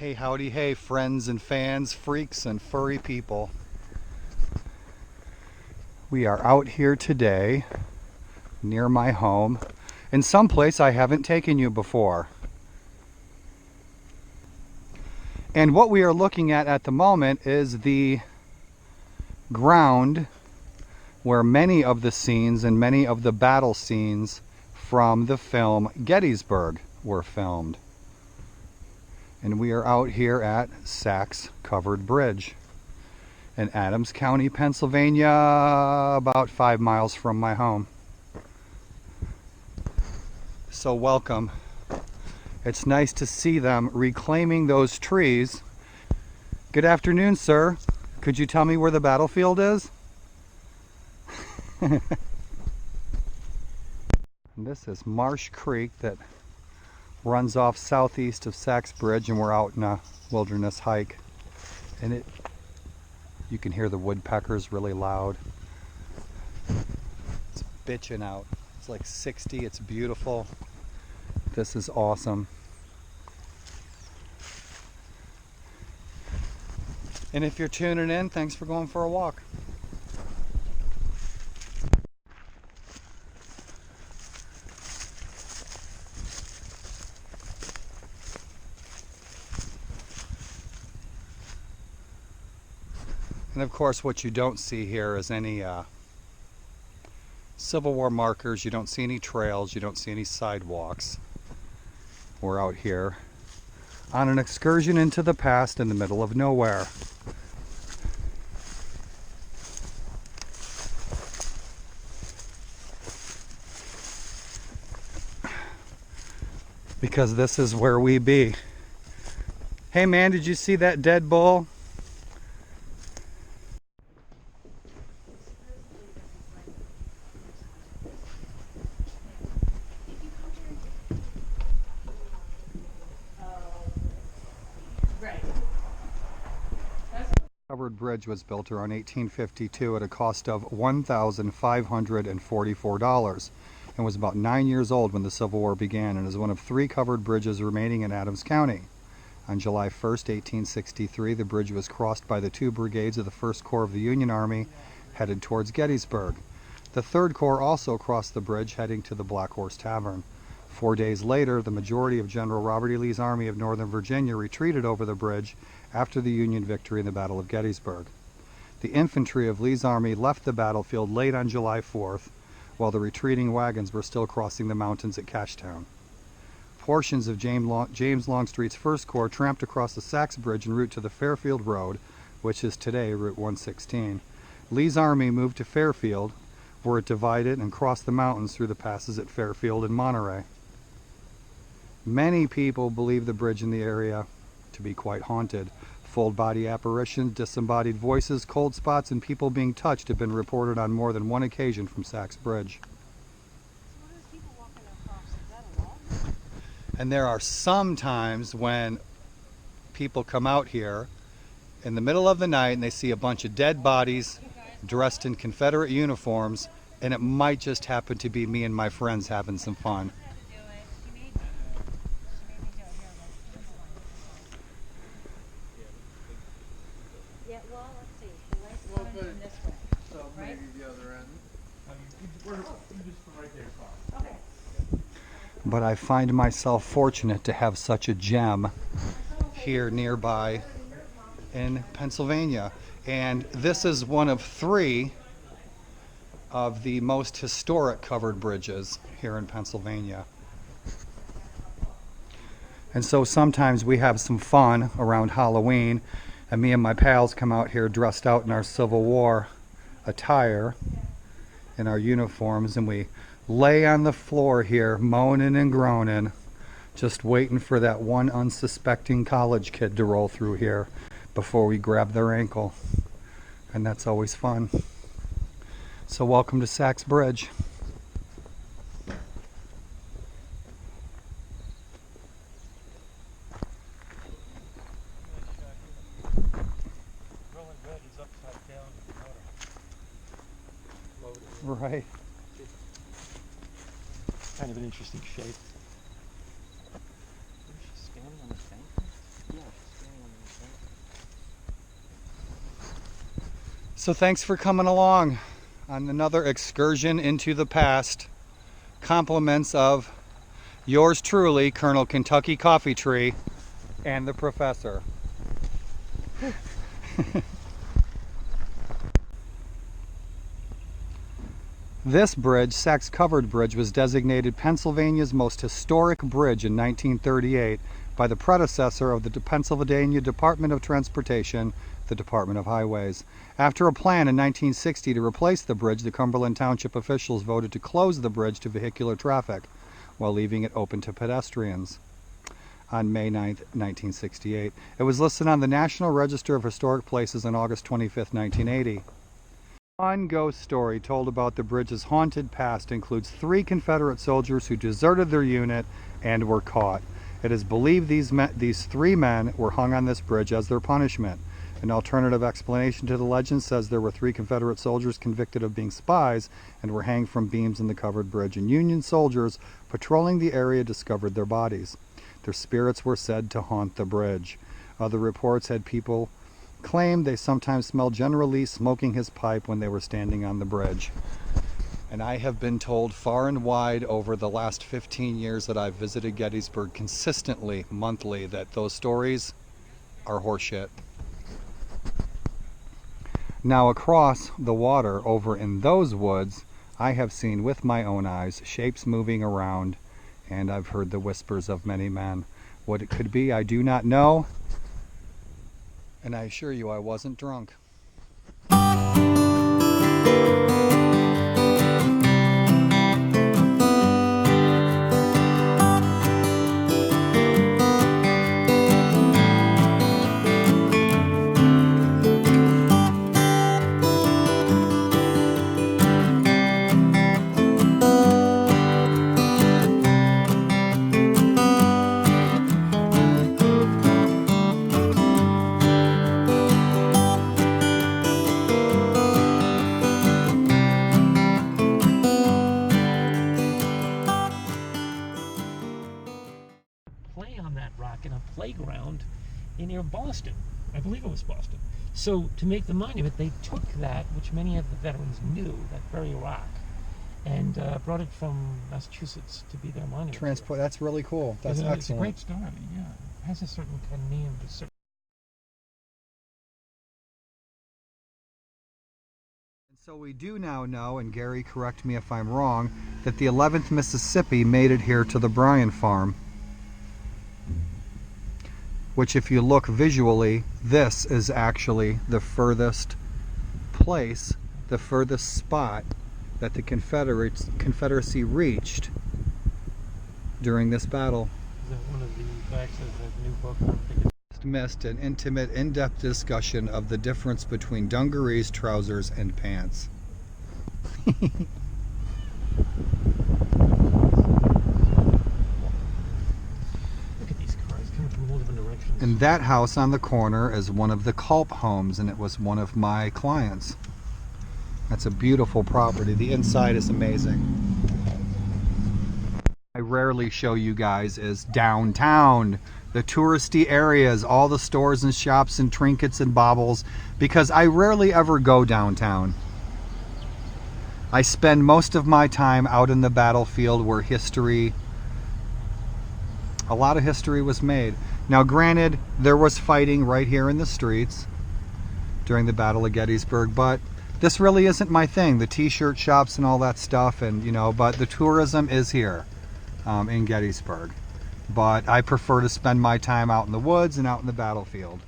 Hey, howdy, hey, friends and fans, freaks and furry people. We are out here today near my home in some place I haven't taken you before. And what we are looking at the moment is the ground where many of the scenes and many of the battle scenes from the film Gettysburg were filmed. And we are out here at Sachs Covered Bridge in Adams County, Pennsylvania, about 5 miles from my home. So welcome. It's nice to see them reclaiming those trees. Good afternoon, sir. Could you tell me where the battlefield is? And this is Marsh Creek that runs off southeast of Sachs Bridge, and we're out in a wilderness hike. And you can hear the woodpeckers really loud. It's bitching out. It's like 60, it's beautiful. This is awesome. And if you're tuning in, thanks for going for a walk. And of course, what you don't see here is any Civil War markers. You don't see any trails. You don't see any sidewalks. We're out here on an excursion into the past in the middle of nowhere. Because this is where we be. Hey man, did you see that dead bull? Covered Bridge was built around 1852 at a cost of $1,544 and was about 9 years old when the Civil War began, and is one of 3 covered bridges remaining in Adams County. On July 1st, 1863, the bridge was crossed by the 2 brigades of the 1st Corps of the Union Army headed towards Gettysburg. The 3rd Corps also crossed the bridge heading to the Black Horse Tavern. 4 days later, the majority of General Robert E. Lee's Army of Northern Virginia retreated over the bridge after the Union victory in the Battle of Gettysburg. The infantry of Lee's army left the battlefield late on July 4th, while the retreating wagons were still crossing the mountains at Cashtown. Portions of James Longstreet's 1st Corps tramped across the Sachs Bridge en route to the Fairfield Road, which is today Route 116. Lee's army moved to Fairfield, where it divided and crossed the mountains through the passes at Fairfield and Monterey. Many people believe the bridge in the area to be quite haunted. Full body apparitions, disembodied voices, cold spots, and people being touched have been reported on more than one occasion from Sachs Bridge. And there are some times when people come out here in the middle of the night and they see a bunch of dead bodies dressed in Confederate uniforms, and it might just happen to be me and my friends having some fun. But I find myself fortunate to have such a gem here nearby in Pennsylvania. And this is one of 3 of the most historic covered bridges here in Pennsylvania. And so sometimes we have some fun around Halloween, and me and my pals come out here dressed out in our Civil War attire, in our uniforms, and we lay on the floor here moaning and groaning, just waiting for that one unsuspecting college kid to roll through here before we grab their ankle. And that's always fun. So welcome to Sachs Bridge. Right. Kind of an interesting shape. Is she standing on the bank? Yeah, she's So thanks for coming along on another excursion into the past. Compliments of yours truly, Colonel Kentucky Coffee Tree, and the professor. This bridge, Sachs Covered Bridge, was designated Pennsylvania's most historic bridge in 1938 by the predecessor of the Pennsylvania Department of Transportation, the Department of Highways. After a plan in 1960 to replace the bridge, the Cumberland Township officials voted to close the bridge to vehicular traffic while leaving it open to pedestrians. On May 9, 1968. It was listed on the National Register of Historic Places on August 25, 1980. One ghost story told about the bridge's haunted past includes 3 Confederate soldiers who deserted their unit and were caught. It is believed these 3 men were hung on this bridge as their punishment. An alternative explanation to the legend says there were 3 Confederate soldiers convicted of being spies and were hanged from beams in the covered bridge, and Union soldiers patrolling the area discovered their bodies. Their spirits were said to haunt the bridge. Other reports had people claim they sometimes smelled General Lee smoking his pipe when they were standing on the bridge. And I have been told far and wide over the last 15 years that I've visited Gettysburg consistently, monthly, that those stories are horseshit. Now across the water over in those woods, I have seen with my own eyes shapes moving around, and I've heard the whispers of many men. What it could be, I do not know, and I assure you I wasn't drunk. Play on that rock in a playground near Boston. I believe it was Boston. So to make the monument, they took that, which many of the veterans knew, that very rock, and brought it from Massachusetts to be their monument. Transport, that's really cool. That's excellent. It's a great story, yeah. It has a certain kind of name. So we do now know, and Gary, correct me if I'm wrong, that the 11th Mississippi made it here to the Bryan Farm. Which, if you look visually, this is actually the furthest place, the furthest spot that the Confederacy reached during this battle. Is that one of the facts of the new book? Missed an intimate, in-depth discussion of the difference between dungarees, trousers, and pants. And that house on the corner is one of the Culp homes, and it was one of my clients. That's a beautiful property. The inside is amazing. I rarely show you guys is downtown, the touristy areas, all the stores and shops and trinkets and baubles, because I rarely ever go downtown. I spend most of my time out in the battlefield where a lot of history was made. Now granted, there was fighting right here in the streets during the Battle of Gettysburg, but this really isn't my thing. The t-shirt shops and all that stuff, and but the tourism is here in Gettysburg. But I prefer to spend my time out in the woods and out in the battlefield.